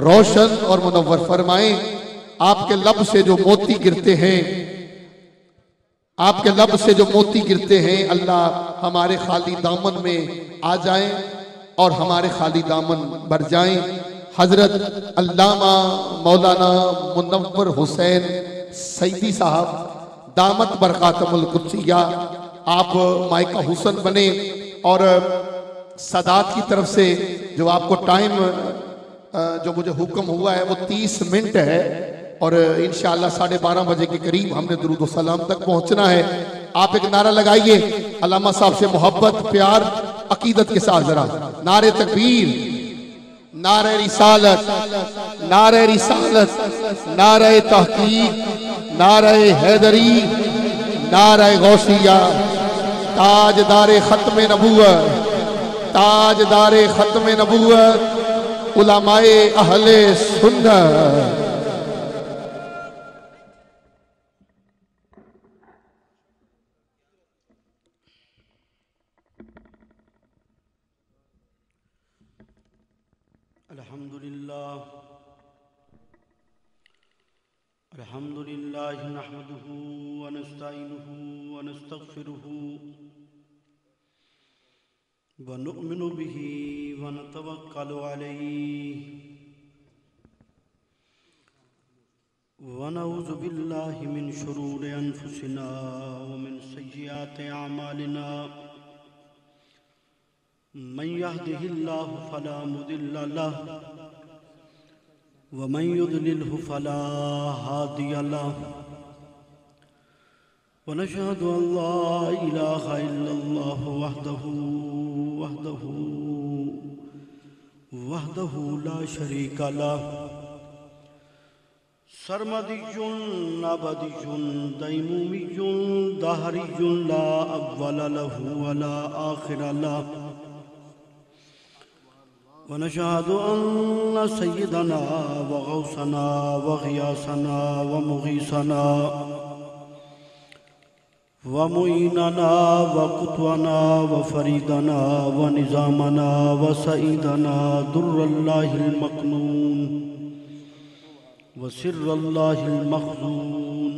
روشن اور منور فرمائیں۔ آپ کے لب سے جو موتی گرتے ہیں، آپ کے لب سے جو موتی گرتے ہیں، اللہ ہمارے خالی دامن میں آ جائیں اور ہمارے خالی دامن بھر جائیں۔ حضرت علامہ مولانا منور حسین سیدی صاحب دامت برکاتہم القدسیہ، آپ مائکہ حسن بنے اور سادات کی طرف سے جو آپ کو ٹائم جو مجھے حکم ہوا ہے وہ 30 منٹ ہے اور انشاءاللہ 12:30 بجے کے قریب ہم نے درود و سلام تک پہنچنا ہے۔ آپ ایک نعرہ لگائیے علامہ صاحب سے محبت، پیار، عقیدت کے ساتھ ذرا نعرہ تکبیر، نعرہ رسالت، نعرہ رسالت، نعرہ تحقیق، نعرہ حیدری، نعرہ غوثیہ، تاجدار ختم نبوت، تاجدار ختم نبوت، علماء اہل سنت۔ الحمد لله نحمده ونستعينه ونستغفره ونؤمن به ونتوكل عليه ونعوذ بالله من شرور أنفسنا ومن سيئات أعمالنا من يهده الله فلا مضل له ومن يضلله فلا هادي له ونشهد أن لا إله إلا الله وحده لا شريك له سرمدي أبدي ديمومي دهري لا أول له ولا آخر له ونشهد أن سيدنا وغوثنا وغياثنا ومغيثنا ومعيننا وقدوتنا وفريدنا ونظامنا وسيدنا در الله المكنون وسر الله المخزون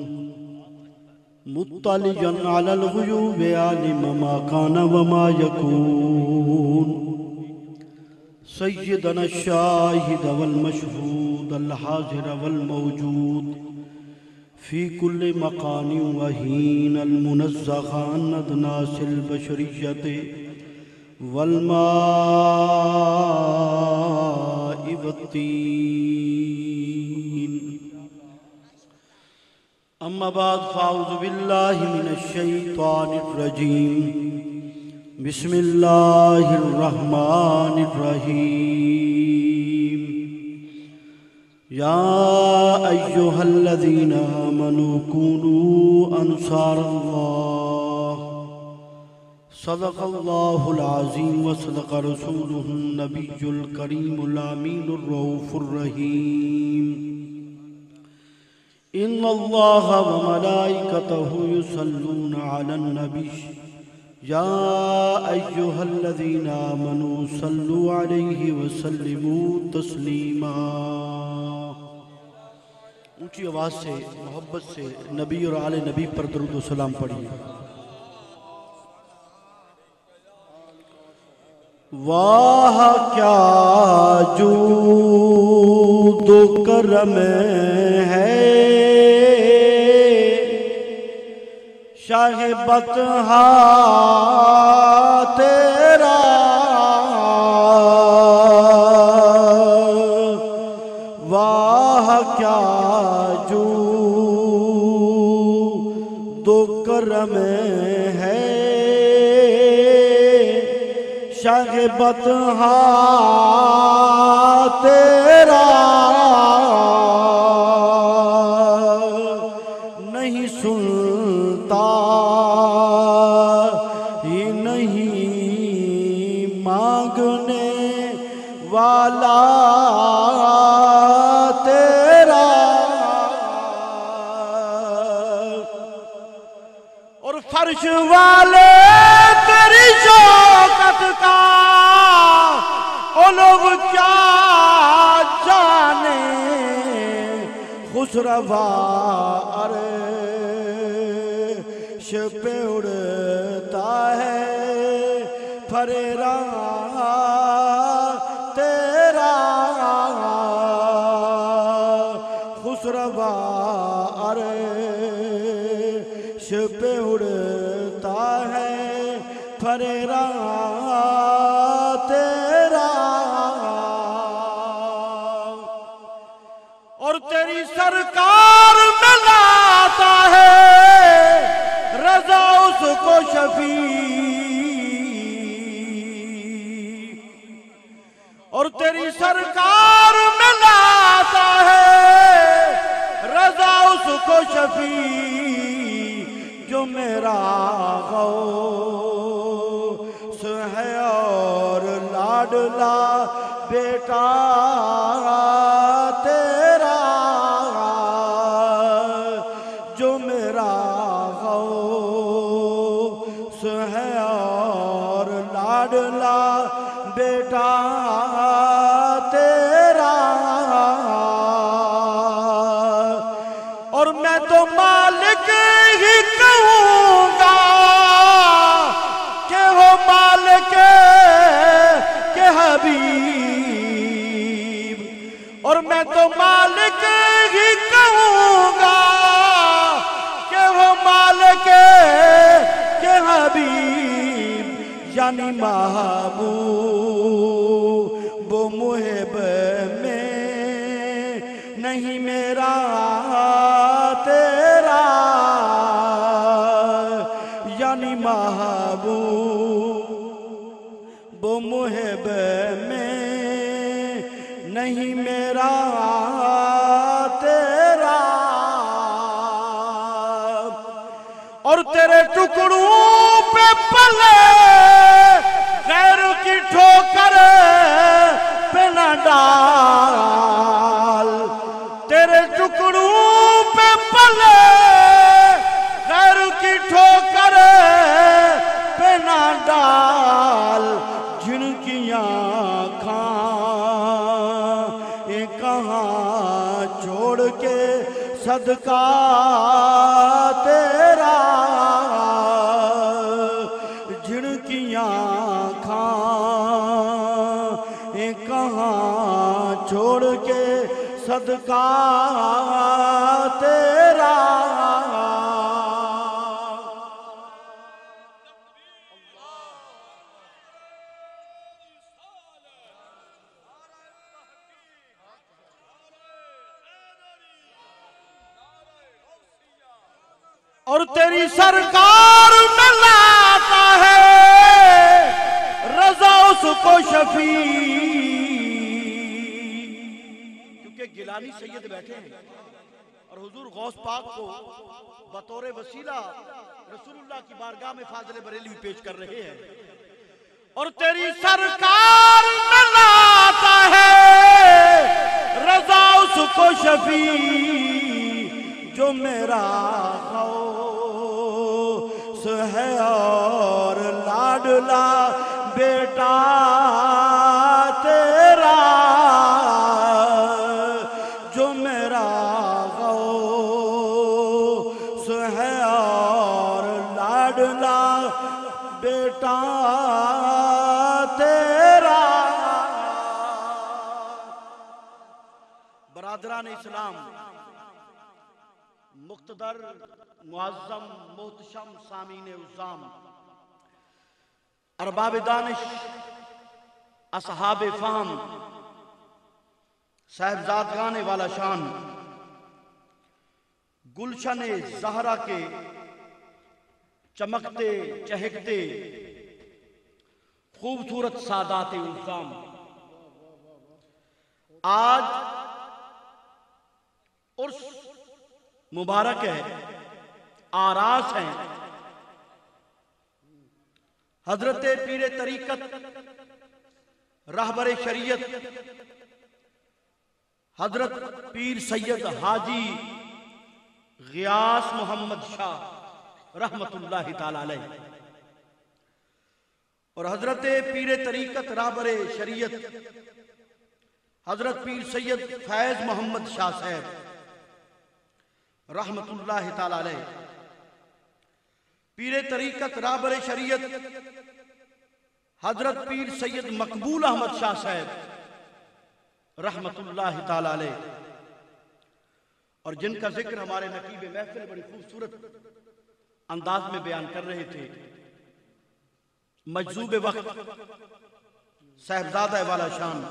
مطلعا على الغيوب عالم ما كان وما يكون سيدنا الشاهد والمشهود الحاضر والموجود في كل مكان وحين المنزه عن أدناس البشرية والماء والطين أما بعد فأعوذ بالله من الشيطان الرجيم بسم الله الرحمن الرحيم يا أيها الذين آمنوا كونوا أنصار الله صدق الله العظيم وصدق رسوله النبي الكريم الأمين الرؤوف الرحيم إن الله وملائكته يصلون على النبي يا أيها الذين آمنوا صلوا عليه وسلموا تسلیما۔ اونچی آواز سے محبت سے نبی اور آل نبی پر درود و سلام پڑھیے۔ واہ کیا جود و کرم ہے شاہ بطحا تیرا، واہ کیا جود و کرم ہے شاہ بطحا تیرا، نہیں سنتا ہی نہیں مانگنے والا تیرا، اور فرش والے تیری شوکت کا علو کیا جان خسروا عرش پہ اڑتا ہے پھریرا تیرا خسروا عرش پہ اڑتا ہے پھریرا تیرا اور تیری سرکار میں لاتا ہے رضا اس کو شفیع اور تیری سرکار میں لاتا ہے رضا اس کو شفیع جو میرا غوث ہے اور لاڈلا بیٹا تیرا جو میرا غوث ہے اور لاڈلا بیٹا تیرا اور میں تو مالک ہی کہوں گا کہ وہ مالک کے حبیب اور میں تو مالک ہی کہوں گا کہ وہ مالک کے حبیب یعنی محبوب محب میں نہیں میرا تیرا یعنی محبوب محب میں نہیں میرا تیرا اور تیرے ٹکڑوں پہ پلے غیر کی ٹھوکر پہ نہ ڈال تیرے ٹکڑوں پہ پلے غیر کی ٹھوکر پہ نہ ڈال جن کی آنکھیں کہاں چھوڑ کے صدقہ تیرا جن کی آنکھیں کہاں چھوڑ کے صدقہ تیرا اور تیری سرکار میں لاتا ہے رضا اس کو شفیع کیونکہ گیلانی سید بیٹھے ہیں اور حضور غوث پاک کو بطور وسیلہ رسول اللہ کی بارگاہ میں فاضل بریلوی پیش کر رہے ہیں اور تیری سرکار میں لاتا ہے رضا اس کو شفیع جو میرا غوث ہے اور لاڈلا بیٹا تیرا جو میرا غوث ہے اور لاڈلا بیٹا تیرا برادران اسلام مقتدر معظم محتشم سامعین عظام ارباب دانش اصحاب فہم صاحبزادگان والا شان گلشن زہرا کے چمکتے چہکتے خوبصورت سادات عظام آج عرس مبارک ہے آراس ہیں حضرت پیر طریقت رہبر شریعت حضرت پیر سید حاجی غیاث محمد شاہ رحمت اللہ تعالی علیہ اور حضرت پیر طریقت رہبر شریعت حضرت پیر سید فیض محمد شاہ صاحب رحمت اللہ تعالی علیہ، پیر طریقت رابر شریعت حضرت پیر سید مقبول احمد شاہ صاحب رحمت اللہ تعالی علیہ، اور جن کا ذکر ہمارے نقیب محفل بڑی خوبصورت انداز میں بیان کر رہے تھے، مجذوب وقت صاحبزادہ والا شان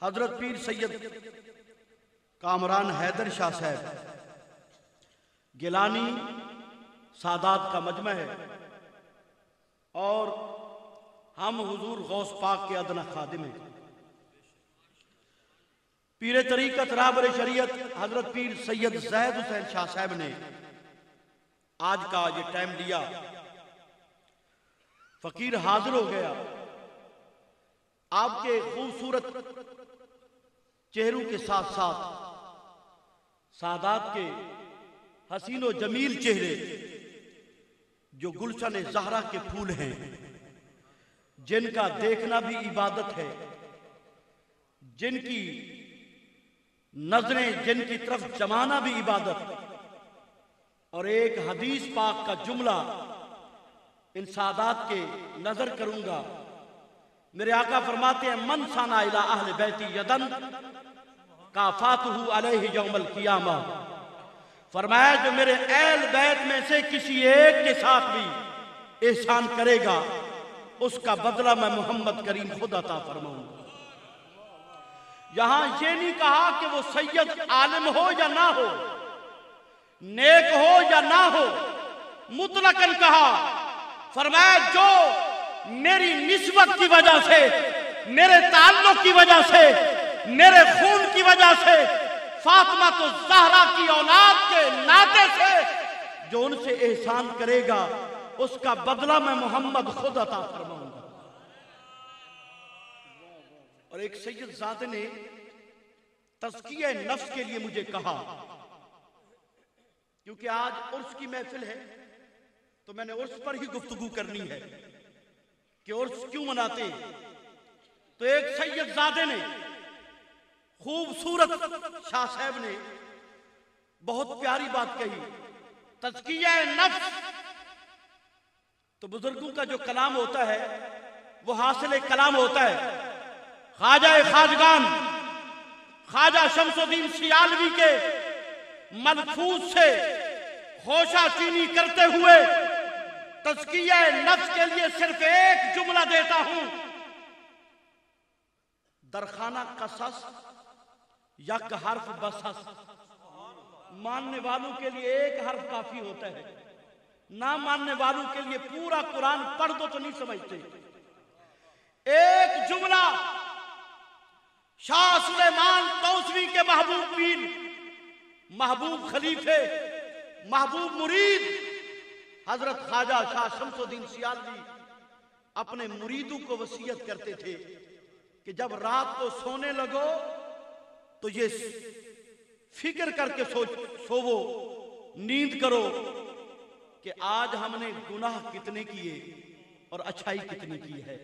حضرت پیر سید کامران حیدر شاہ صاحب، گیلانی سادات کا مجمع ہے، اور ہم حضور غوث پاک کے ادنا خادم ہیں۔ پیر طریقت رابر شریعت حضرت پیر سید زید حسین شاہ صاحب نے آج کا یہ ٹائم دیا، فقیر حاضر ہو گیا، آپ کے خوبصورت چہروں کے ساتھ ساتھ سادات کے حسین و جمیل چہرے جو گلشن زہرا کے پھول ہیں، جن کا دیکھنا بھی عبادت ہے، جن کی نظریں جن کی طرف جمانا بھی عبادت، اور ایک حدیث پاک کا جملہ ان سادات کے نظر کروں گا۔ میرے آقا فرماتے ہیں من ثنا الی اہل بیتی یدن کافاتہ علیہ یوم القیامہ، فرمایا جو میرے اہل بیت میں سے کسی ایک کے ساتھ بھی احسان کرے گا اس کا بدلہ میں محمد کریم خود عطا فرماؤں گا۔ یہاں یہ نہیں کہا کہ وہ سید عالم ہو یا نہ ہو، نیک ہو یا نہ ہو، مطلقاً کہا، فرمایا جو میری نسبت کی وجہ سے، میرے تعلق کی وجہ سے، میرے خون کی وجہ سے، فاطمہ تو زہرا کی اولاد کے ناطے سے جو ان سے احسان کرے گا اس کا بدلہ میں محمد خود عطا فرماؤں گا۔ اور ایک سید زادے نے تزکیہ نفس کے لیے مجھے کہا، کیونکہ آج عرس کی محفل ہے تو میں نے عرس پر ہی گفتگو کرنی ہے کہ عرس کیوں مناتے ہیں۔ تو ایک سید زادے نے خوبصورت شاہ صاحب نے بہت پیاری بات کہی، تزکیہ نفس۔ تو بزرگوں کا جو کلام ہوتا ہے وہ حاصل کلام ہوتا ہے۔ خواجہ خواجگان خواجہ شمس الدین سیالوی کے ملفوظ سے خوشہ چینی کرتے ہوئے تزکیہ نفس کے لیے صرف ایک جملہ دیتا ہوں، درخانہ قصص یک حرف بسس، ماننے والوں کے لیے ایک حرف کافی ہوتا ہے، نہ ماننے والوں کے لیے پورا قرآن پڑھ دو تو نہیں سمجھتے۔ ایک جملہ شاہ سلیمان توسوی کے محبوب پیر، محبوب خلیفے، محبوب مرید حضرت خواجہ شاہ شمس الدین سیالوی اپنے مریدوں کو وصیت کرتے تھے کہ جب رات کو سونے لگو تو یہ فکر کر کے سوو، نیند کرو کہ آج ہم نے گناہ کتنے کیے اور اچھائی کتنی کی ہے۔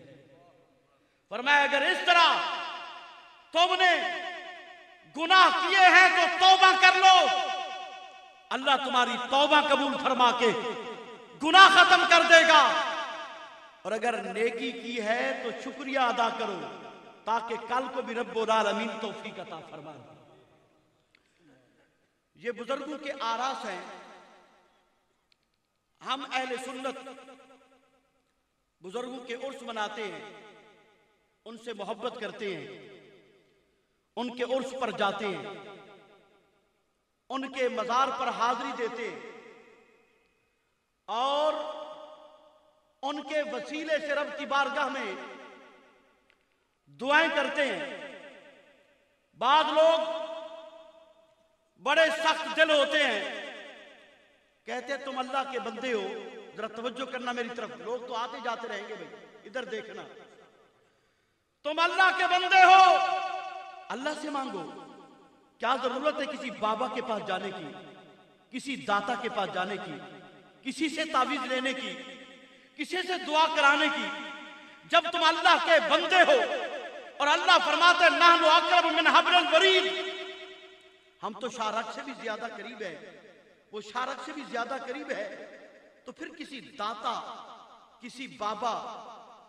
فرمایا اگر اس طرح تم نے گناہ کیے ہیں تو توبہ کر لو، اللہ تمہاری توبہ قبول فرما کے گناہ ختم کر دے گا، اور اگر نیکی کی ہے تو شکریہ ادا کرو تاکہ کل کو بھی رب العالمین توفیق عطا فرمائے۔ یہ بزرگوں کے آراس ہیں۔ ہم اہل سنت بزرگوں کے عرس مناتے ہیں، ان سے محبت کرتے ہیں، ان کے عرس پر جاتے ہیں، ان کے مزار پر حاضری دیتے ہیں، اور ان کے وسیلے سے رب کی بارگاہ میں دعائیں کرتے ہیں۔ بعض لوگ بڑے سخت دل ہوتے ہیں، کہتے ہیں تم اللہ کے بندے ہو، ذرا توجہ کرنا میری طرف، لوگ تو آتے جاتے رہیں گے بھائی، ادھر دیکھنا، تم اللہ کے بندے ہو، اللہ سے مانگو، کیا ضرورت ہے کسی بابا کے پاس جانے کی، کسی داتا کے پاس جانے کی، کسی سے تعویذ لینے کی، کسی سے دعا کرانے کی، جب تم اللہ کے بندے ہو۔ اور اللہ فرماتے ہیں نحن اقرب من حبل الورید، ہم تو شارق سے بھی زیادہ قریب ہے، وہ شارق سے بھی زیادہ قریب ہے، تو پھر کسی داتا، کسی بابا،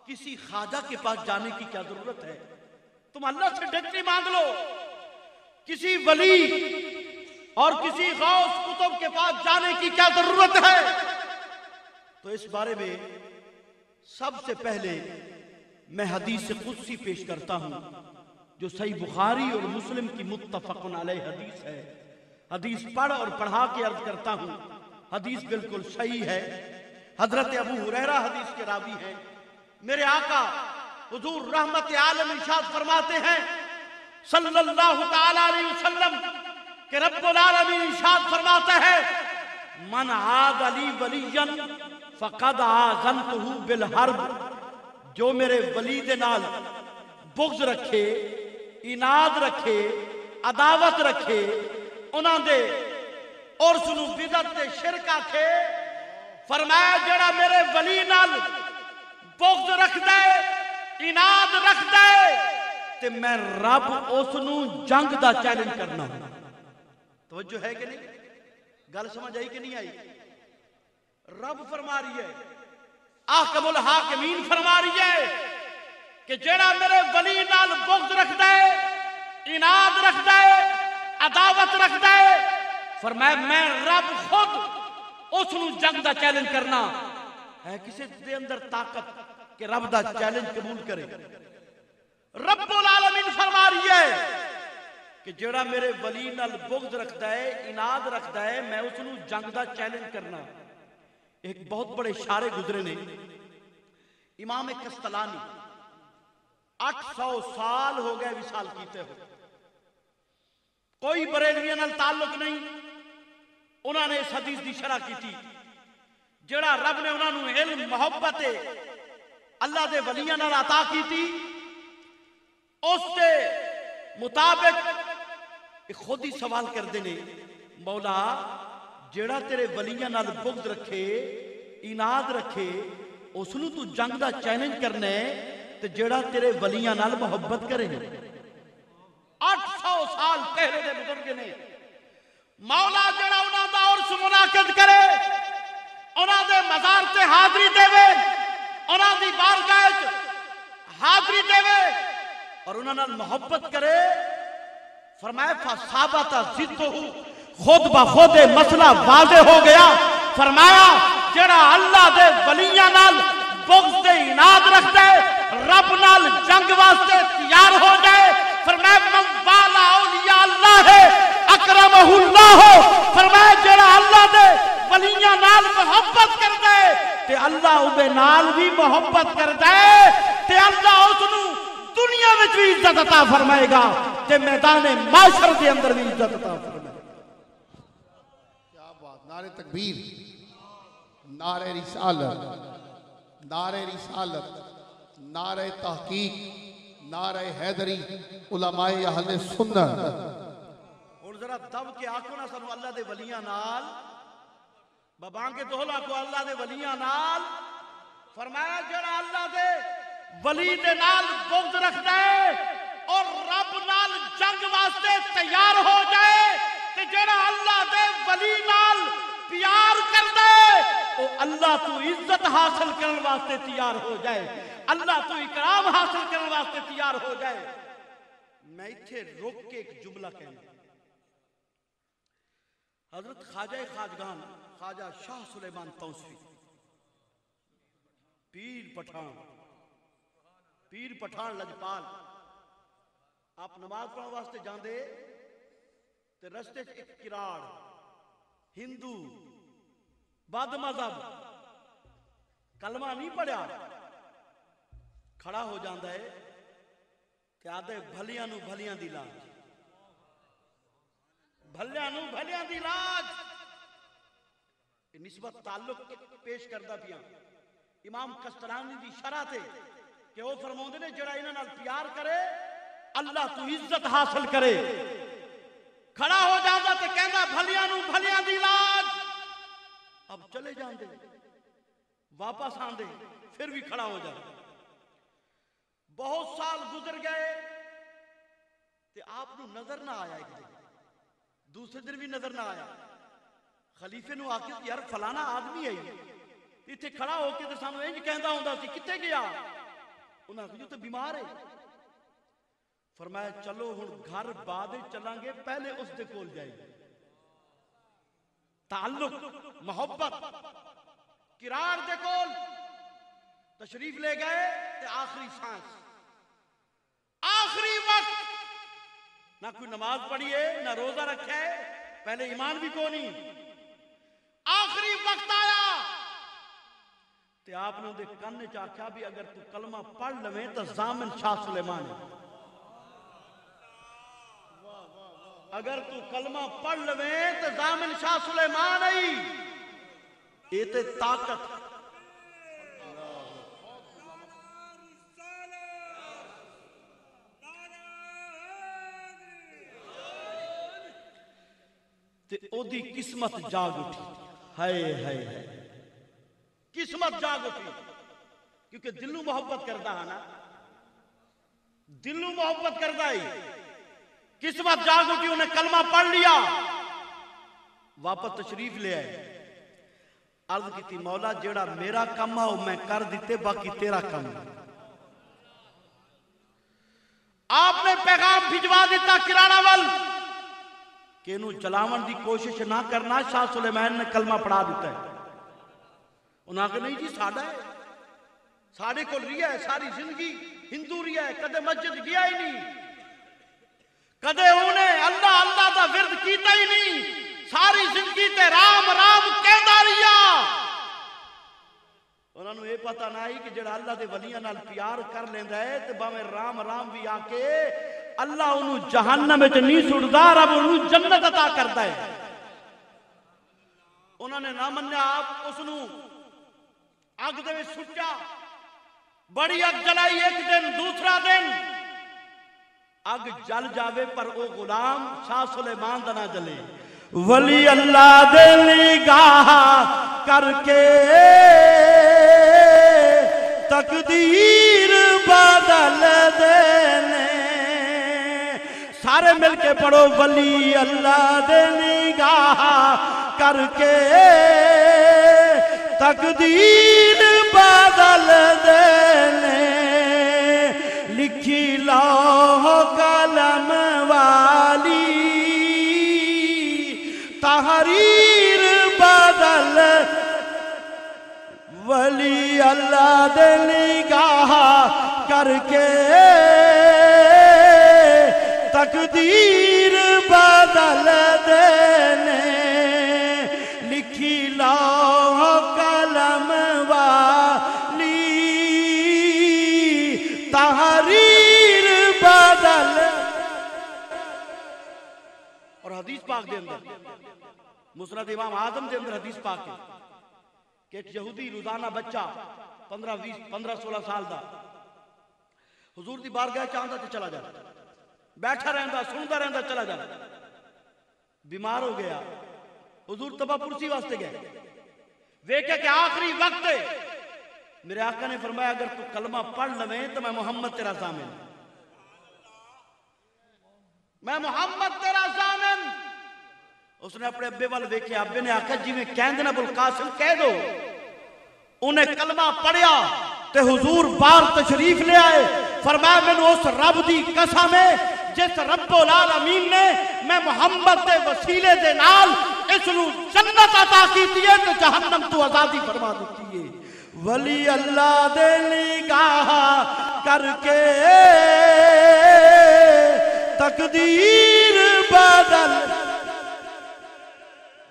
کسی خواجہ کے پاس جانے کی کیا ضرورت ہے؟ تم اللہ سے ڈکٹی مانگ لو، کسی ولی اور کسی غوث کتب کے پاس جانے کی کیا ضرورت ہے؟ تو اس بارے میں سب سے پہلے میں حدیث قدسی پیش کرتا ہوں جو صحیح بخاری اور مسلم کی متفق علیہ حدیث ہے۔ حدیث پڑھ اور پڑھا کے عرض کرتا ہوں، حدیث بالکل صحیح ہے۔ حضرت ابو ہریرہ حدیث کے راوی ہیں۔ میرے آقا حضور رحمت عالم ارشاد فرماتے ہیں صلی اللہ تعالی علیہ وسلم کہ رب العالمین ارشاد فرماتا ہے من عاد علی ولیا فقد آذنتہ بالحرب، جو میرے ولی دے نال بغض رکھے، اناد رکھے، عداوت رکھے، انہاں دے اور سنو بدعت تے شرک آکھے، فرمایا جڑا میرے ولی نال بغض رکھ دے، اناد رکھ دے، تے میں رب اس نو جنگ دا چیلنج کرنا ہوں۔ توجہ ہے کہ نہیں؟ گل سمجھ آئی کہ نہیں آئی؟ رب فرما رہی ہے، احکم الحاکمین فرما رہی ہے کہ جڑا میرے ولی نال بغض رکھ دے، اناد رکھ دے، عداوت رکھ دے، فرمایا میں رب خود اس نو جنگ دا چیلنج کرنا ہے۔ کسی دے اندر طاقت کہ رب دا چیلنج قبول کرے؟ رب العالمین فرما رہی ہے کہ جڑا میرے ولی نال بغض رکھتا ہے، اناد رکھتا ہے، میں اس نو جنگ دا چیلنج کرنا۔ ایک بہت بڑے شارع گزرے نے، امام کستلانی، 800 سال ہو گئے وصال کیتے ہو، کوئی بریلویوں نال تعلق نہیں۔ انہوں نے اس حدیث دی شرح کی تھی، جڑا رب نے انہوں نے علم محبت اللہ دے ولیاں نال عطا کی تھی، اس کے مطابق خود ہی سوال کر دینے، مولا جڑا تیرے ولیاں نال بغض رکھے، اناد رکھے، اس نو تو جنگ دا چیلنج کرنا ہے، تے جڑا تیرے ولیاں نال محبت کرے۔ 800 سال پہلے دے بزرگ نے، مولا جڑا انہاں دا عرس منعقد کرے، انہاں دے مزار تے حاضری دے، انہاں دی بارگاہ وچ حاضری دے اور انہاں نال محبت کرے، فرمایا فَصَابَتَ ضِدُّهُ، خود بخود مسئلہ واضح ہو گیا۔ فرمایا جڑا اللہ دے ولیاں نال بغض دے اناد رکھ دے، رب نال جنگ واسطے تیار ہو جائے، فرمایا من والا اولیاء اللہ اکرمہ اللہ، فرمایا جڑا اللہ دے ولیاں نال محبت کر دے تے اللہ اودے نال بھی محبت کر دے، تے اللہ اس نو دنیا وچ بھی عزت عطا فرمائے گا تے میدان معاشر دے اندر بھی عزت عطا فرمائے گا۔ کیا بات! نعرہ تکبیر، نعرہ رسالت، نعرہ رسالت، نعرہ تحقیق، نعرہ حیدری، علماء اہل سنت۔ اور ذرا دب کے آنکھوں نہ سنو اللہ دے ولیاں نال، بابان کے دوہلا کو اللہ دے ولیاں نال، فرمایا جڑا اللہ دے ولی دے نال بغض رکھتا ہے اور رب نال جنگ واسطے تیار ہو جائے، تے جڑا اللہ دے ولی نال پیار کر دے او اللہ تو عزت حاصل کرنے واسطے تیار ہو جائے، اللہ تو اکرام حاصل کرنے واسطے تیار ہو جائے۔ میں اتھے روک کے ایک جملہ کہنا، حضرت خواجہ خواجگان خواجہ شاہ سلیمان توسیفی، پیر پٹھان لجپال، آپ نماز پڑھنے واسطے جاندے تے رستے ایک کراڑ ہندو بد مذہب کلمہ نہیں پڑھیا کھڑا ہو جاندہ ہے کہ آدھے بھلیاں نو بھلیاں دی لاج، بھلیاں نو بھلیاں دی لاج، نسبت تعلق پیش کردہ پیا امام کستلانی دی شرح تے کہ وہ فرماؤندے نے جڑا انہاں نال پیار کرے اللہ تو عزت حاصل کرے، کھڑا ہو جاندہ تے کہندہ بھلیاں نو بھلیاں دی لاج، اب چلے جاندے واپس آندے پھر بھی کھڑا ہو جاندے، بہت سال گزر گئے تے آپ نو نظر نہ آیا ایک دن، دوسرے دن بھی نظر نہ آیا. خلیفے نو آکے یار فلانا آدمی ہے اتنے کھڑا ہو کے سانو انج کہندا ہوندا سی کتے گیا؟ انہاں کہا جو تو بیمار ہے. فرمایا چلو ہن گھر بعد چلیں گے پہلے اس دے کول جائے. تعلق محبت کرار دے کول تشریف لے گئے تے آخری سانس آخری وقت نہ کوئی نماز پڑھی ہے نہ روزہ رکھا ہے پہلے ایمان بھی کو نہیں. آخری وقت آیا تے آپ نے دے کن چ آکھیا بھی اگر تو کلمہ پڑھ لویں تو ضامن شاہ سلیمان ہے. اگر تو کلمہ پڑھ لویں تو ضامن شاہ سلیمان ہے. یہ تے طاقت تے او دی قسمت جاگ اٹھی. ہائے ہائے قسمت جاگ اٹھی کیونکہ دلوں محبت کردا ہے نا دلوں محبت کردا ہے. قسمت جاگ اٹھی انہیں کلمہ پڑھ لیا واپس تشریف لے آئے. عرض کی تھی مولا جیڑا میرا کم ہے میں کر دیتے باقی تیرا کم ہے. آپ نے پیغام بھجوا دیتا کرانا وال کہ انہوں جلاون دی کوشش نہ کرنا. شاہ سلیمان نے کلمہ پڑھا دیتا ہے. انہوں نے کہا نہیں جی ساڑھا ہے ساڑھے کو ریا ہے ساری زندگی ہندو ریا ہے کدے مسجد گیا ہی نہیں کدے انہیں اللہ اللہ دا ورد کیتا ہی نہیں ساری زندگی تے رام رام کہندا ریا. انہوں نے یہ پتہ نہ ہی کہ جڑا اللہ دے ولیاں نال پیار کر لیندا ہے تے باویں رام رام بھی آ کے اللہ انہوں جہنم وچ نہیں سٹدا رب انہوں جنت عطا کردا ہے. انہوں نے نہ منیا آپ اس نو اگ دے وچ سٹیا بڑی اگ جلائی ایک دن دوسرا دن اگ جل جاوے پر او غلام شاہ سلیمان دا نہ جلے. ولی اللہ دے نگاہ کر کے تقدیر بدل دینے. سارے مل کے پڑھو ولی اللہ دے نگاہ کر کے تقدیر بدل دینے. لکھی لوح قلم والی تحریر بدل ولی اللہ دے نگاہ کر کے تقدیر بدل دینے. لکھی لوح قلم والی تحریر بدل. اور حدیث پاک دے اندر مسند امام آدم دے اندر حدیث پاک ہے کہ ایک یہودی روزانہ بچہ 15-16 سال دا حضور دی بارگاہ چاہتا تے چلا جاتا بیٹھا رہندا سندا رہندا چلا جاتا. بیمار ہو گیا حضور تبا پرسی واسطے گئے ویکھیا کہ آخری وقت ہے. میرے آقا نے فرمایا اگر تو کلمہ پڑھ لویں تو میں محمد تیرا ضامن میں محمد تیرا ضامن. اس نے اپنے ابے وال ویکھیا ابے نے آکھا جی میں کہن دینا ابوالقاسم کہہ دو. انہیں کلمہ پڑھیا تے حضور بار تشریف لے آئے. فرمایا میں نے اس رب دی قسم ہے جس رب العالمین نے میں محمد دے وسیلے دے نال اس نو جنت عطا کیتی ہے تے جہنم تو آزادی فرما دیتی ہے. ولی اللہ دے نگاہ کر کے تقدیر بدل.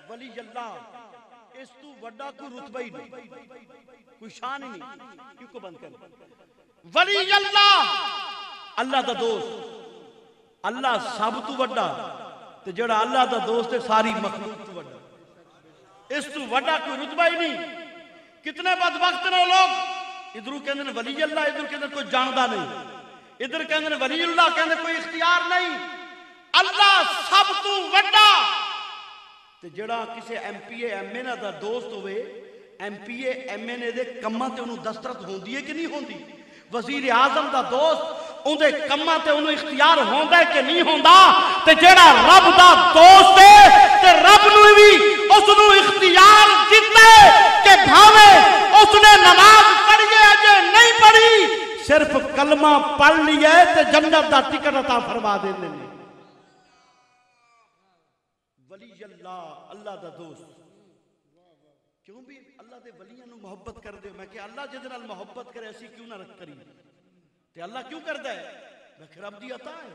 ولی اللہ اس تو وڈا کوئی رتبہ ہی نہیں کوئی شان ہی نہیں. کیوں کو بند کر ولی اللہ اللہ دا دوست اللہ سب تو وڈا تے جڑا اللہ دا دوست ہے ساری مخلوق تو وڈا. اس تو وڈا کوئی رتبہ ہی نہیں. کتنے بدبخت نے لوگ ادھر کہندے نے ولی اللہ ادھر کہندے کوئی جاندا نہیں ادھر کہندے نے ولی اللہ کہندے کوئی اختیار نہیں. اللہ سب تو وڈا تے جڑا کسے ایم پی اے ایم اے دا دوست ہوئے ایم پی اے ایم اے دے کماں تے انہوں دسترت ہوندی ہے کہ نہیں ہوندی. وزیر اعظم دا دوست اندے کماں تے انہوں اختیار ہوندا ہے کہ نہیں ہوندا تے جیڑا رب دا دوست ہے تے رب نو بھی اس نو اختیار دیتا ہے کہ بھاوے اس نے نماز پڑھی ہے اجے نہیں پڑھی صرف کلمہ پڑھ لیا ہے تے جنت دا ٹکٹ عطا فرما دیندے نے ولی اللہ اللہ دا دوست کیوں بھی اللہ دے ولیاں نو محبت کر دے میں کہ اللہ جے نال محبت کرے اسی کیوں نہ رکھ کری تے اللہ کیوں کردا ہے میں کہ رب دی عطا ہے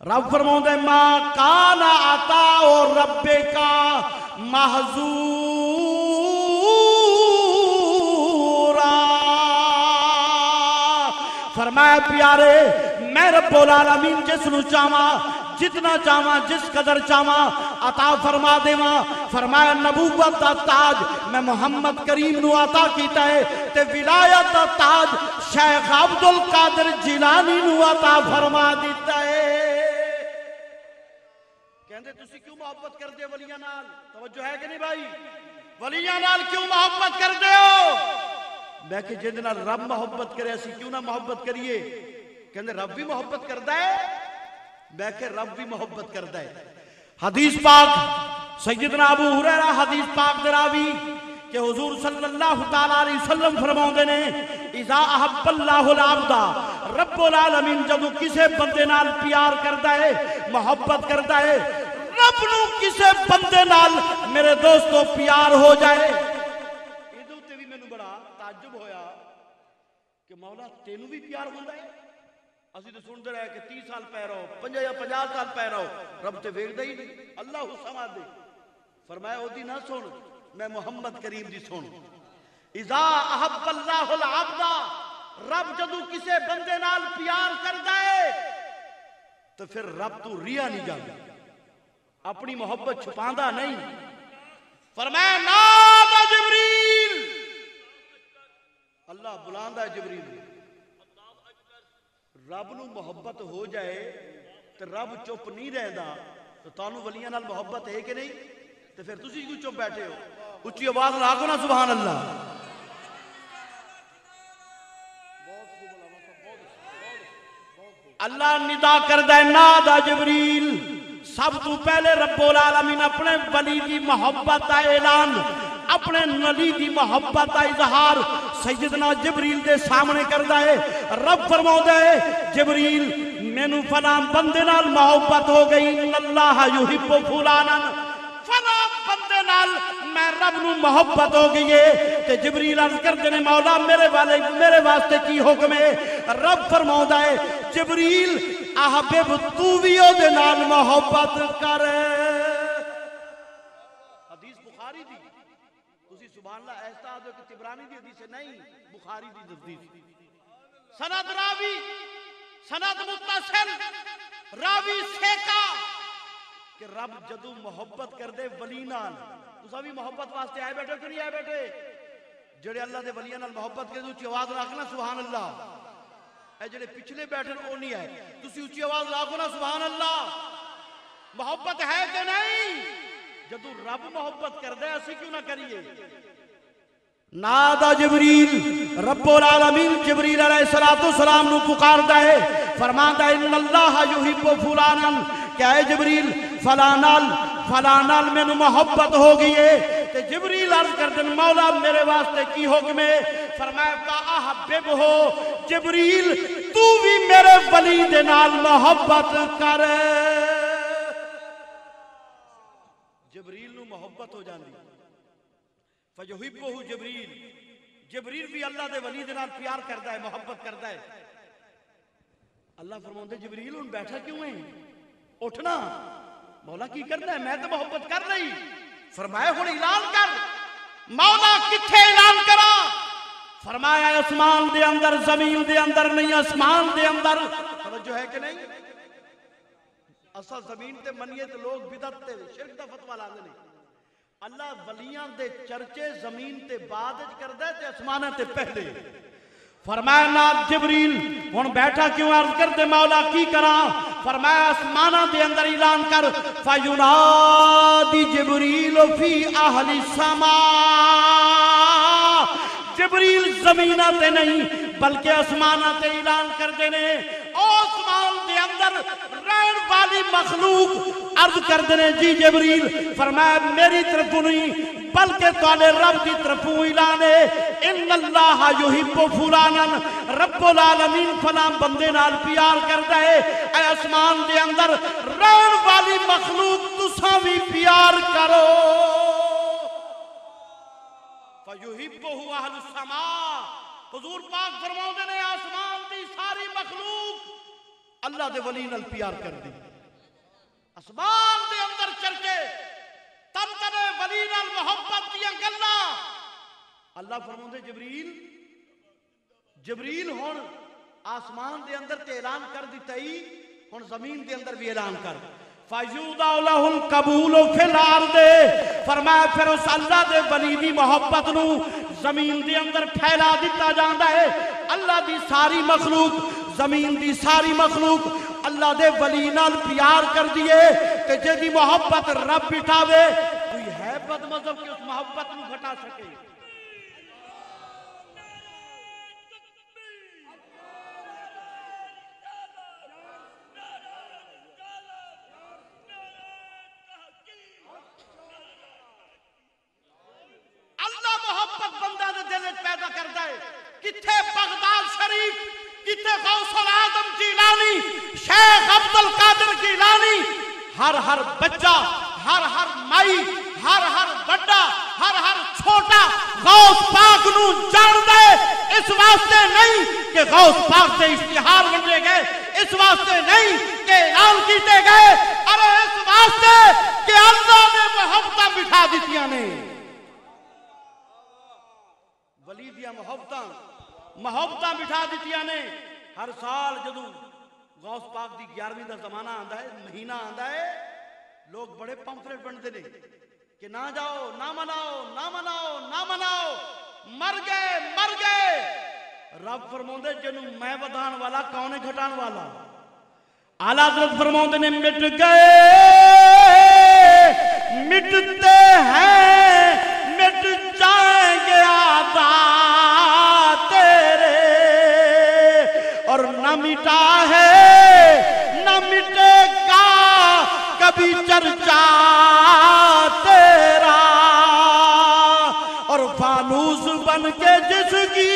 رب فرماوندا ہے ما کان عطا رب کا محظورا فرمایا پیارے میں رب العالمین جس نو چاہواں جتنا چاہواں جس قدر چاہواں عطا فرما دیواں فرمایا نبوت دا تاج میں محمد کریم نو عطا کیتا ہے تے ولایت دا تاج شیخ عبد القادر جیلانی نو عطا فرما دیتا ہے کہندے تسی کیوں محبت کردے ولیاں نال توجہ ہے کہ نہیں بھائی ولیاں نال کیوں محبت کردے ہو میں کہ جن نال رب محبت کرے اسی کیوں نہ محبت کریے کہندے رب بھی محبت کردا ہے میں کہ رب بھی محبت کردا ہے حدیث پاک سیدنا ابو ہریرہ حدیث پاک دراوی کہ حضور صلی اللہ تعالیٰ علیہ وسلم فرماؤندے نے اذا احب اللہ العبد رب العالمین جدو کسے بندے نال پیار کردا ہے محبت کردا ہے رب نو کسے بندے نال میرے دوستو پیار ہو جائے ادو تے بھی مینوں بڑا تعجب ہویا کہ مولا تینوں بھی پیار ہوندا ہے اسی تو سن دے رہے کہ 30 سال پہ رہو 50 یا 50 سال پہ رہو رب تے ویکھدا ہی نہیں اللہ سماد دے فرمایا او دی نہ سن میں محمد کریم دی سن اذا احب اللہ العبد رب جدو کسے بندے نال پیار کردا ہے تو پھر رب تو ریا نہیں جاندا اپنی محبت چھپاندا نہیں فرمایا نادى جبریل اللہ بلاندا ہے جبریل رب نو محبت ہو جائے تو رب چپ نہیں رہدا تو تانوں ولیاں نال محبت ہے کہ نہیں تو پھر تسی کیوں چپ بیٹھے ہو اچھی آواز لاگو نا سبحان اللہ اللہ ندا کردا ہے نادا جبریل سب تو پہلے رب العالمین اپنے ولی دی محبت کا اعلان اپنے نبی دی محبت کا اظہار سیدنا جبریل دے سامنے کردا ہے رب فرماؤندا ہے جبریل مینوں فلاں بندے نال محبت ہو گئی ان اللہ یحب فلانا فلاں بندے نال میں رب نو محبت ہو گئی ہے تے جبریل عرض کردے نے مولا میرے واسطے کی حکم ہے رب فرماؤندا ہے جبریل احبب تو بھی او دے نال محبت کر حدیث بخاری دی تسی سبحان اللہ ایسا آدھو کہ تبرانی دی حدیث ہے نہیں بخاری دی حدیث سند راوی سند متصل راوی سیکا کہ رب جدو محبت کر دے ولی نال تسا بھی محبت واسطے آئے بیٹھے کہ نہیں آئے بیٹھے جڑے اللہ دے ولیاں نال محبت کر دے اچھی آواز رکھنا سبحان اللہ اے جڑے پچھلے بیٹھے وہ نہیں آئے تسی اچھی آواز رکھو نا سبحان اللہ محبت ہے کہ نہیں جدو رب محبت کر دے اسی کیوں نہ کریے نادا جبریل رب العالمین جبریل علیہ السلام نو پکاردا ہے فرماندا ہے ان اللہ یحب فلانا کیا ہے جبریل فلانال میں محبت ہو گئی ہے تے جبریل عرض کردے مولا میرے واسطے کی حکم ہے فرمایا فاحبب ہو جبریل تو بھی میرے ولی دے نال محبت کر جبریل نو محبت ہو جاندی فیحبہ جبریل جبریل بھی اللہ دے ولی دے نال پیار کردا ہے محبت کردا ہے اللہ فرماندے جبریل ان بیٹھا کیوں ہے اٹھنا مولا کی کرنا ہے میں تو محبت کر رہی فرمایا ہن اعلان کر مولا کتھے اعلان کرا فرمایا آسمان دے اندر زمین دے اندر نہیں آسمان دے اندر توجہ ہے کہ نہیں اصل زمین تے منیے تے لوگ بدعت تے شرک دا فتوی لاندے نے اللہ ولیاں دے چرچے زمین تے بعد وچ کردا ہے تے آسماناں تے پہلے فرمایا ناب جبریل ہن بیٹھا کیوں عرض کردے مولا کی کراں فرمایا آسماناں دے اندر اعلان کر فینادی جبریل فی اہل السماء جبریل زمینہ تے نہیں بلکہ آسمانہ تے اعلان کر دینے اندر رہن والی مخلوق عرض کر دینے جی جبریل، فرمایا میری طرف نہیں بلکہ تواڈے رب دی طرفوں اعلان ہے، ان اللہ یحب فلانا، رب العالمین فلاں بندے نال پیار کردا ہے، اے آسمان دے اندر رہن والی مخلوق تساں بھی پیار کرو۔ فیحبہ اہل السماء، حضور پاک فرماؤندے نے آسمان دی ساری مخلوق اللہ دے ولی نال پیار کر دی، آسمان دے اندر چل کے تن تنے ولی نال محبت دیاں گلاں اللہ فرماؤندے جبریل ہن آسمان دے اندر تے اعلان کر دیتا ہی، ہن زمین دے اندر بھی اعلان کر، فَيُودَعُ لَهُ الْقَبُولُ فِي الْأَرْضِ، فرمایا پھر اس اللہ دے ولی دی محبت نو زمین دے اندر پھیلا دیتا جاندا ہے۔ اللہ دی ساری مخلوق، زمین دی ساری مخلوق اللہ دے ولی نال پیار کر دیے تے جے دی محبت رب بٹھاوے، کوئی ہے بد مذہب کہ اس محبت نو گھٹا سکے؟ اللہ محبت بندہ دے دل وچ پیدا کردا ہے۔ کتھے بغداد شریف، کتنے غوث العظم جیلانی، شیخ عبد القادر جیلانی، ہر بچہ، ہر مائی، ہر بڑا، ہر چھوٹا غوث پاک نو جان دے، اس واسطے نہیں کہ غوث پاک سے اشتہار بننے گئے، اس واسطے نہیں کہ اعلان کیتے گئے، ارے اس واسطے کہ اللہ نے محبتاں بٹھا دیتیاں نے، ولی دیاں محبتاں بٹھا دیتیاں نے۔ ہر سال جدو غوث پاک دی 11ویں دا زمانہ آندا ہے، مہینہ آندا ہے، لوگ بڑے پمفلٹ بنتے نے کہ نہ جاؤ، نہ مناؤ، نہ مناؤ، نہ مناؤ، مر گئے۔ رب فرماؤندے جنوں میں ودھان والا کون ہے گھٹان والا؟ اعلیٰ حضرت فرماؤندے نے مٹ گئے، مٹتے ہیں، مٹ جائیں گے آباد تیرے، اور نہ مٹا ہے نہ مٹے گا کبھی چرچا تیرا، اور فانوس بن کے جس کی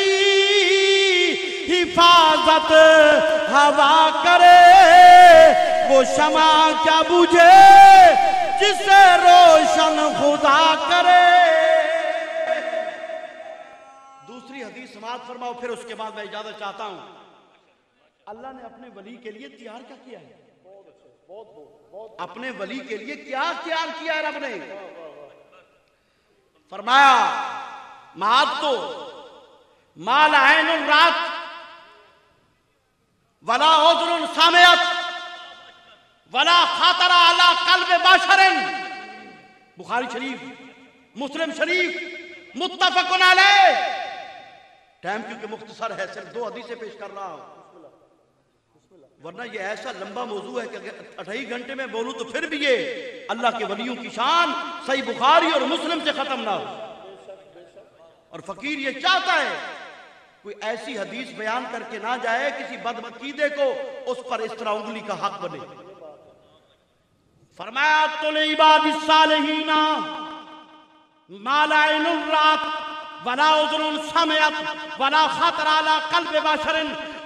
حفاظت ہوا کرے، وہ شمع کیا بجھے جسے روشن خدا کرے۔ دوسری حدیث سماعت فرماؤ، پھر اس کے بعد میں اجازت چاہتا ہوں۔ اللہ نے اپنے ولی کے لیے تیار کیا کیا ہے؟ اپنے ولی کے لیے کیا تیار کیا ہے رب نے؟ فرمایا مات تو مال عین رات ولا عذر سامعت ولا خاطر علی قلب بشر، بخاری شریف، مسلم شریف، متفق علیہ۔ ٹائم کیونکہ مختصر ہے، صرف 2 حدیثیں پیش کر رہا ہوں، ورنہ یہ ایسا لمبا موضوع ہے کہ اگر 2.5 گھنٹے میں بولوں تو پھر بھی یہ اللہ کے ولیوں کی شان صحیح بخاری اور مسلم سے ختم نہ ہو۔ اور فقیر یہ چاہتا ہے کوئی ایسی حدیث بیان کر کے نہ جائے کسی بدعقیدے کو اس پر اس طرح انگلی کا حق بنے۔ فرمایا لعباد الصالحین ما لا عین رات ولا اذن سمعت ولا خطر علی قلب بشر۔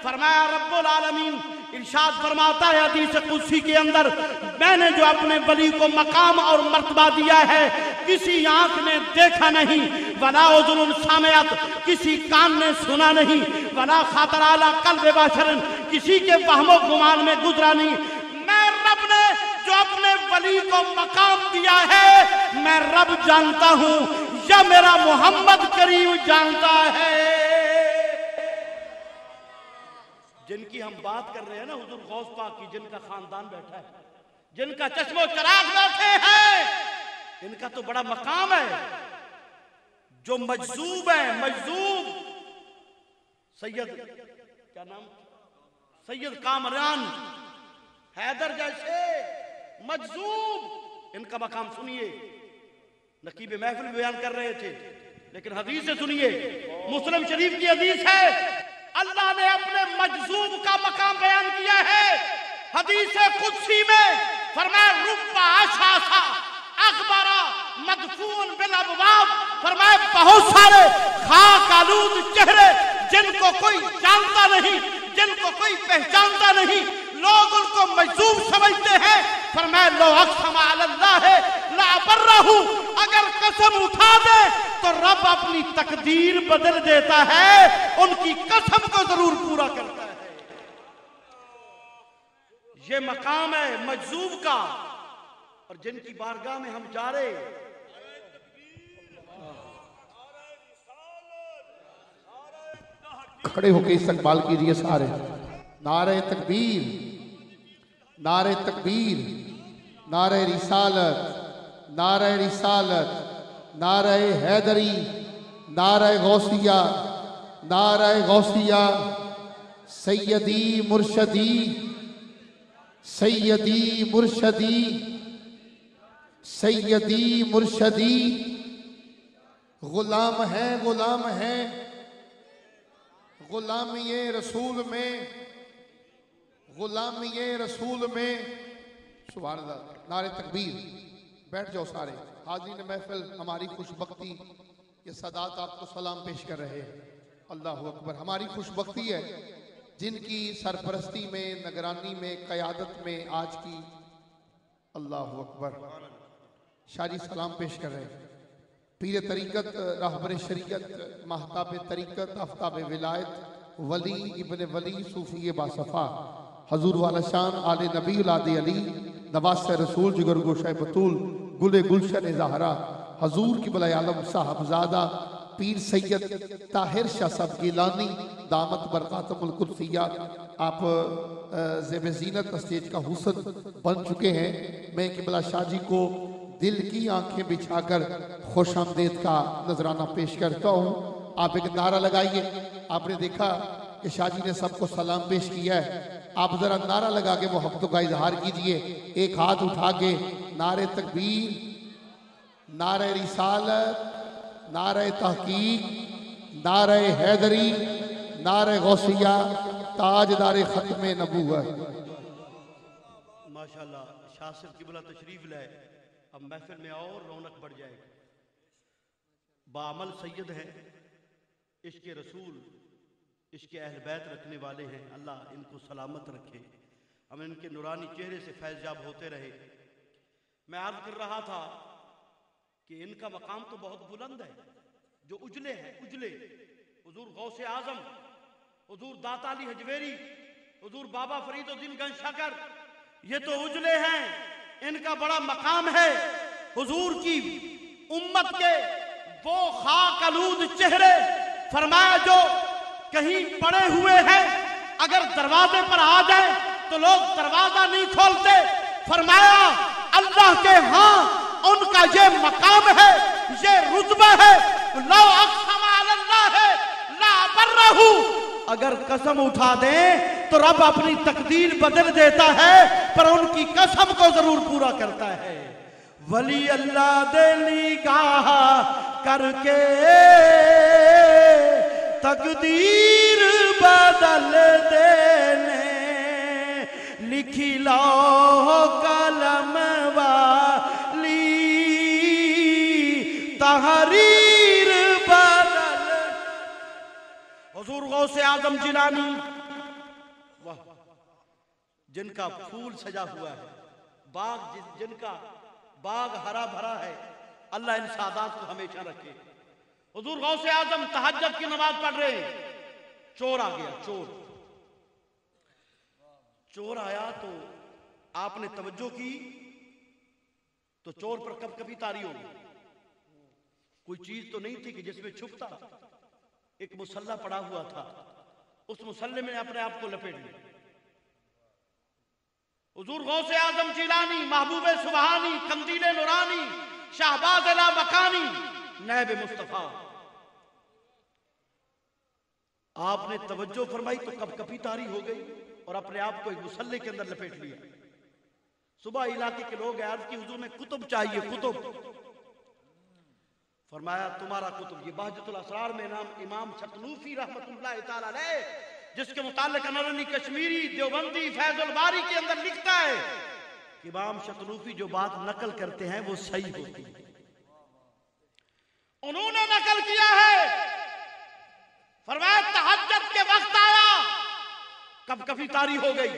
فرمایا رب العالمین ارشاد فرماتا ہے حدیث قدسی کے اندر، میں نے جو اپنے ولی کو مقام اور مرتبہ دیا ہے کسی آنکھ نے دیکھا نہیں، ولا اذن سمعت کسی کان نے سنا نہیں، ولا خطر علی قلب بشر کسی کے وہم و گمان میں گزرا نہیں۔ میں رب نے جو اپنے ولی کو مقام دیا ہے میں رب جانتا ہوں یا میرا محمد کریم جانتا ہے۔ جن کی ہم بات کر رہے ہیں نا حضور غوث پاک کی، جن کا خاندان بیٹھا ہے، جن کا چشم و چراغ بیٹھے ہیں، ان کا تو بڑا مقام ہے۔ جو مجذوب ہیں، مجذوب سید کیا نام، سید کامران حیدر جیسے مجذوب، ان کا مقام سنیے۔ نقیب محفل بیان کر رہے تھے لیکن حدیث سے سنیے، مسلم شریف کی حدیث ہے، اللہ نے اپنے مجذوب کا مقام بیان کیا ہے۔ حدیث قدسی میں فرمایا ربا اشعثا اغبرا مدفون بالابواب، فرمایا بہت سارے خاک آلود چہرے جن کو کوئی جانتا نہیں، جن کو کوئی پہچانتا نہیں، لوگ ان کو مجذوب سمجھتے ہیں۔ فرمایا لو اقسم علی اللہ لا برہ، اگر قسم اٹھا دے تو رب اپنی تقدیر بدل دیتا ہے، ان کی قسم کو ضرور پورا کرتا ہے۔ یہ مقام ہے مجذوب کا، اور جن کی بارگاہ میں ہم جا رہے ہیں، کھڑے ہو کے استقبال کیجئے سارے۔ نعرہ تکبیر، نعرہ تکبیر، نعرہ رسالت، نعرہ رسالت، نعرہ حیدری، نعرہ غوثیہ، نعرہ غوثیہ، سیدی مرشدی، سیدی مرشدی، سیدی مرشدی، غلام ہیں، غلام ہیں، غلامی رسول میں، غلامی رسول میں، سبحان اللہ۔ نعرہ تکبیر، بیٹھ جاؤ سارے حاضرین محفل۔ ہماری خوش بختی، یہ سادات آپ کو سلام پیش کر رہے ہیں۔ اللہ اکبر۔ ہماری خوش بختی ہے جن کی سرپرستی میں، نگرانی میں، قیادت میں آج کی، اللہ اکبر، شاہ جی سلام پیش کر رہے ہیں۔ پیر طریقت، راہبر شریعت، مہتاب طریقت، آفتاب ولایت، ولی ابن ولی، صوفی باصفا، حضور والا شان، آل نبی، اولاد علی، نواس رسول، جگر گوشہ بطول، گل گلشن زہرا، حضور کی بلائے عالم صاحبزادہ پیر سید طاہر شاہ صاحب گیلانی دامت برکاتم القدسیات، آپ زیب زینت اسٹیج کا حسن بن چکے ہیں۔ میں قبلہ شاہ جی کو دل کی آنکھیں بچھا کر خوش آمدید کا نذرانہ پیش کرتا ہوں۔ آپ ایک نعرہ لگائیے۔ آپ نے دیکھا کہ شاہ جی نے سب کو سلام پیش کیا ہے، آپ ذرا نعرہ لگا کے محبتوں کا اظہار کیجئے۔ ایک ہاتھ اٹھا کے نعرہ تکبیر، نعرہ رسالت، نعرہ تحقیق، نعرہ حیدری، نعرہ غوثیہ، تاجدار ختم نبوت۔ ماشاءاللہ شاہ صاحب قبلہ تشریف لائے، اب محفل میں اور رونق بڑھ جائے گی۔ بعمل سید ہے، عشق رسول، عشق اہل بیت رکھنے والے ہیں، اللہ ان کو سلامت رکھے، ہم ان کے نورانی چہرے سے فیض یاب ہوتے رہے۔ میں عرض کر رہا تھا کہ ان کا مقام تو بہت بلند ہے، جو اجلے ہیں، اجلے حضور غوث اعظم، حضور داتا علی حجویری، حضور بابا فرید الدین گنج شکر، یہ تو اجلے ہیں، ان کا بڑا مقام ہے۔ حضور کی امت کے وہ خاک آلود چہرے، فرمایا جو کہیں پڑے ہوئے ہیں، اگر دروازے پر آ جائیں تو لوگ دروازہ نہیں کھولتے، فرمایا اللہ کے ہاں ان کا یہ مقام ہے، یہ رتبہ ہے، لو اقسم علی اللہ لا برہ، اگر قسم اٹھا دیں تو رب اپنی تقدیر بدل دیتا ہے، پر ان کی قسم کو ضرور پورا کرتا ہے۔ ولی اللہ دلی گاہ کر کے تقدیر بدل دینے، لکھی لو قلم والی تحریر بدل۔ حضور غوث اعظم جیلانی، جن کا پھول سجا ہوا ہے، باغ جن کا باغ ہرا بھرا ہے، اللہ ان سعادات کو ہمیشہ رکھے۔ حضور غوث اعظم تہجد کی نماز پڑھ رہے ہیں، چور آ گیا، چور آیا تو آپ نے توجہ کی تو چور پر کب کبھی تاری ہوگی، کوئی چیز تو نہیں تھی کہ جس میں چھپتا، ایک مسلح پڑا ہوا تھا، اس مسلح میں اپنے آپ کو لپیٹ لیا۔ حضور غوث اعظم جیلانی، محبوب سبحانی، قندیل نورانی، شہباز لا مکانی، نیب مصطفیٰ، آپ نے توجہ فرمائی تو کب کبھی تاری ہو گئی اور اپنے آپ کو ایک مسلح کے اندر لپیٹ لیا۔ صبح علاقے کے لوگ عرض کی حضور میں کتب چاہیے، کتب۔ فرمایا تمہارا کتب، یہ بہجت الاسرار میں امام شتنوفی رحمت اللہ تعالی علیہ جس کے متعلق انور علی کشمیری دیوبندی فیض الباری کے اندر لکھتا ہے کہ امام شتروفی جو بات نقل کرتے ہیں وہ صحیح ہوتی ہے. انہوں نے نقل کیا ہے، فرمایا تہجد کے وقت آیا، کب کبھی تاری ہو گئی،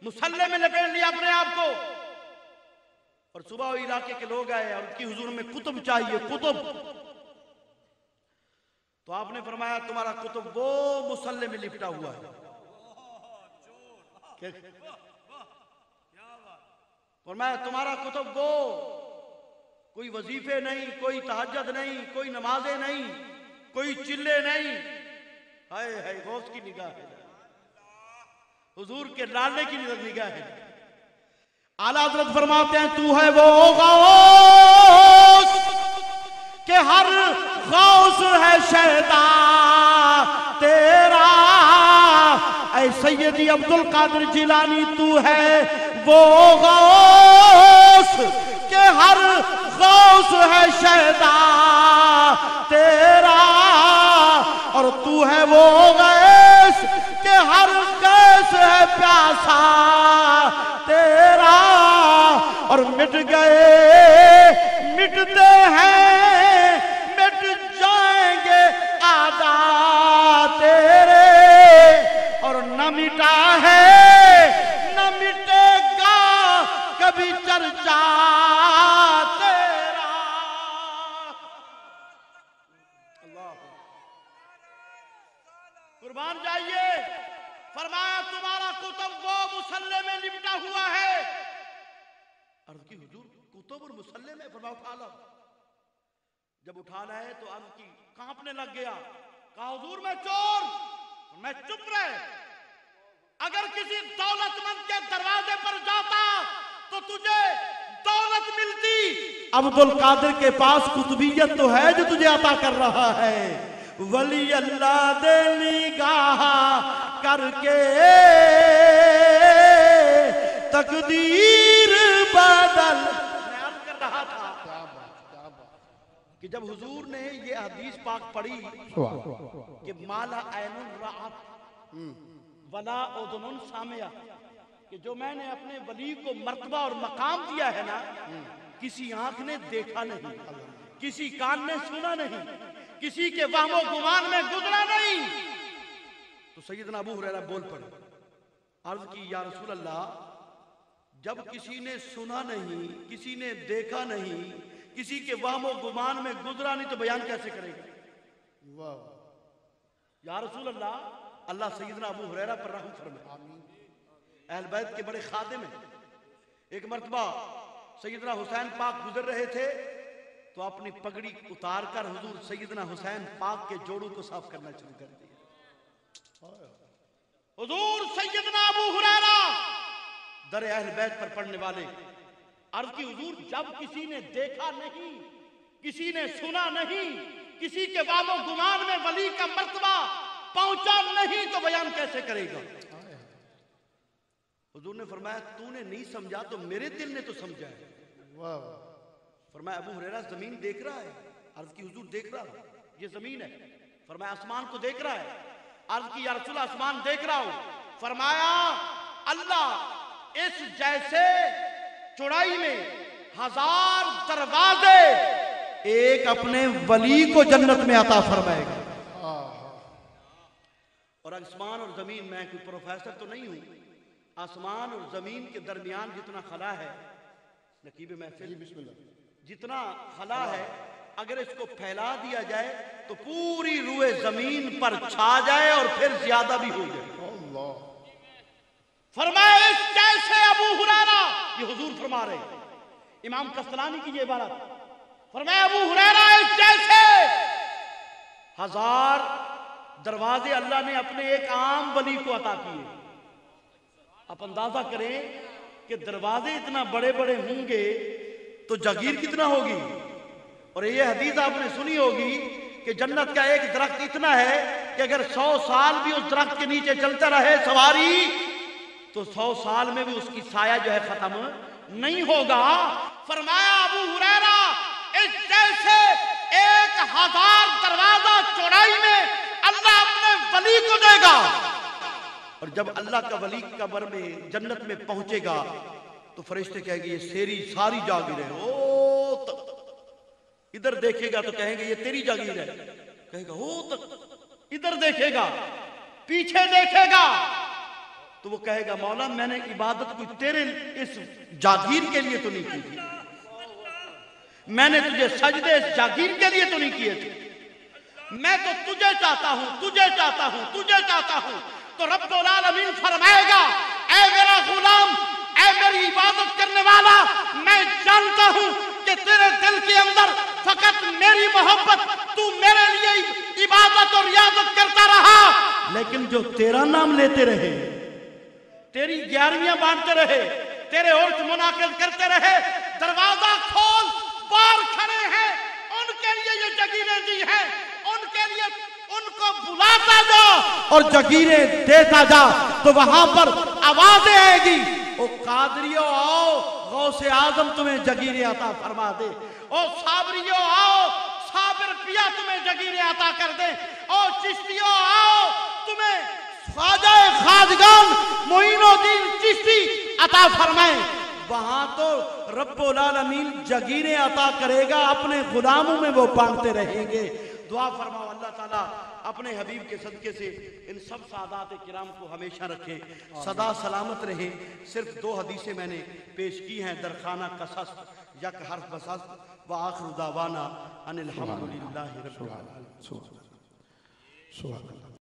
مصلے میں لپیٹ لیا اپنے آپ کو، اور صبح علاقے کے لوگ آئے اور ان کی حضور میں کتب چاہیے، کتب. تو آپ نے فرمایا تمہارا کتب وہ مصلے میں لپٹا ہوا ہے. فرمایا تمہارا کتب وہ، کوئی وظیفے نہیں، کوئی تہجد نہیں، کوئی نمازیں نہیں، کوئی چلے نہیں. ہائے ہائے غوث کی نگاہ ہے، حضور کے لالے کی نگاہ ہے. اعلیٰ حضرت فرماتے ہیں تو ہے وہ غوث کہ ہر غوث ہے شیدا تیرا. اے سیدی عبدالقادر جیلانی تو ہے وہ غوث کہ ہر غوث ہے شیدا تیرا، اور تو ہے وہ غیث کہ ہر غیث ہے پیاسا تیرا. اور مٹ گئے مٹتے ہیں مٹ جائیں گے آدا تیرے، اور نہ مٹا ہے نہ مٹے گا کبھی چرچا تیرا. اللہ قربان جائیے. فرمایا تمہارا کتب وہ مصلے میں لپٹا ہوا ہے. عرض کی حضور کتب اور مصلے میں؟ فرمایا اٹھا لو. جب اٹھانا ہے تو عرض کی کانپنے لگ گیا. کہا حضور میں چور. میں چپ رہے. اگر کسی دولت مند کے دروازے پر جاتا تو تجھے دولت ملتی. عبدالقادر کے پاس قطبیت تو ہے جو تجھے عطا کر رہا ہے. ولی اللہ دے نگاہ کر کے تقدیر بدل. میں عرض کر رہا تھا کہ جب حضور نے یہ حدیث پاک پڑھی کہ مالا عین رأت ولا اذن سامعہ، کہ جو میں نے اپنے ولی کو مرتبہ اور مقام دیا ہے نا، کسی آنکھ نے دیکھا نہیں، کسی کان نے سنا نہیں، کسی کے وہم و گمان میں گزرا نہیں. تو سیدنا ابو ہریرہ بول پڑے. عرض کی یا رسول اللہ، جب کسی نے سنا نہیں، کسی نے دیکھا نہیں، کسی کے وہم و گمان میں گزرا نہیں، تو بیان کیسے کرے گا؟ یا رسول اللہ، اللہ سیدنا ابو ہریرہ پر رحم فرمائے. اہل بیت کے بڑے خادم ہیں. ایک مرتبہ سیدنا حسین پاک گزر رہے تھے تو اپنی پگڑی اتار کر حضور سیدنا حسین پاک کے جوڑوں کو صاف کرنا شروع کر دیا. حضور سیدنا ابو ہریرہ در اہل بیت پر پڑھنے والے. عرض کی حضور جب کسی نے دیکھا نہیں، کسی نے سنا نہیں، کسی کے وہم و گمان میں ولی کا مرتبہ پہنچا نہیں، تو بیان کیسے کرے گا؟ حضور نے فرمایا تو نے نہیں سمجھا تو میرے دل نے تو سمجھا ہے. فرمایا ابو ہریرہ زمین دیکھ رہا ہے. عرض کی حضور دیکھ رہا ہوں. یہ زمین ہے. فرمایا آسمان کو دیکھ رہا ہے. عرض کی یا رسول اللہ آسمان دیکھ رہا ہوں. فرمایا اللہ اس جیسے چوڑائی میں 1000 دروازے ایک اپنے ولی کو جنت میں عطا فرمائے گا. اور آسمان اور زمین، میں کوئی پروفیسر تو نہیں ہوں، آسمان اور زمین کے درمیان جتنا خلا ہے، نقیب محفل بسم اللہ، جتنا خلا ہے اگر اس کو پھیلا دیا جائے تو پوری روئے زمین پر چھا جائے اور پھر زیادہ بھی ہو جائے. فرمایا اس جیسے ابو ہریرہ، یہ حضور فرما رہے ہیں، امام قسطلانی کی یہ عبارت. فرمایا ابو ہریرہ اس جیسے 1000 دروازے اللہ نے اپنے ایک عام ولی کو عطا کیے. آپ اندازہ کریں کہ دروازے اتنا بڑے بڑے ہوں گے تو جاگیر کتنا ہوگی. اور یہ حدیث آپ نے سنی ہوگی کہ جنت کا ایک درخت اتنا ہے کہ اگر 100 سال بھی اس درخت کے نیچے چلتا رہے سواری تو 100 سال میں بھی اس کی سایہ جو ہے ختم نہیں ہوگا. فرمایا ابو ہریرہ اس جیسے 1000 دروازہ چوڑائی میں اللہ اپنے ولی کو دے گا. اور جب اللہ کا ولی قبر میں جنت میں پہنچے گا تو فرشتے کہیں گے یہ تیری ساری جاگیر ہے، او تک ادھر دیکھے گا تو کہیں گے یہ تیری جاگیر ہے، کہے گا او تک ادھر دیکھے گا پیچھے دیکھے گا تو وہ کہے گا مولا میں نے عبادت کوئی تیرے اس جاگیر کے لیے تو نہیں کی تھی، میں نے تجھے سجدے اس جاگیر کے لیے تو نہیں کیے تھے، میں تو تجھے چاہتا ہوں تجھے چاہتا ہوں تجھے چاہتا ہوں۔ تو رب العالمین فرمائے گا اے میرا غلام، اے میری عبادت کرنے والا، میں جانتا ہوں کہ تیرے دل کے اندر فقط میری محبت، تو میرے لیے عبادت اور ریاضت کرتا رہا، لیکن جو تیرا نام لیتے رہے، تیری گیارہویاں بانٹتے رہے، تیرے عرس منعقد کرتے رہے، دروازہ کھول باہر کھڑے ہیں، ان کے لیے یہ جگیریں دی ہیں، ان کے لیے ان کو بلاتا جا اور جگیریں دیتا جا، تو وہاں پر آوازیں آئے گی او قادریو آؤ غوث اعظم تمہیں جگیریں عطا فرما دے، او صابریو آؤ صابر پیا تمہیں جگیریں عطا کر دے، او چشتیو آؤ تمہیں خواجہ خواجگان معین الدین چشتی عطا فرمائے۔ وہاں تو رب العالمین جگیریں عطا کرے گا، اپنے غلاموں میں وہ بانٹتے رہیں گے۔ دعا فرماؤ اللہ تعالیٰ اپنے حبیب کے صدقے سے ان سب سعادات کرام کو ہمیشہ رکھے، سدا سلامت رہے۔ صرف 2 حدیثیں میں نے پیش کی ہیں، درخانہ قصص یک حرف بسست وآخر دعوانا ان الحمدللہ رب العالمین۔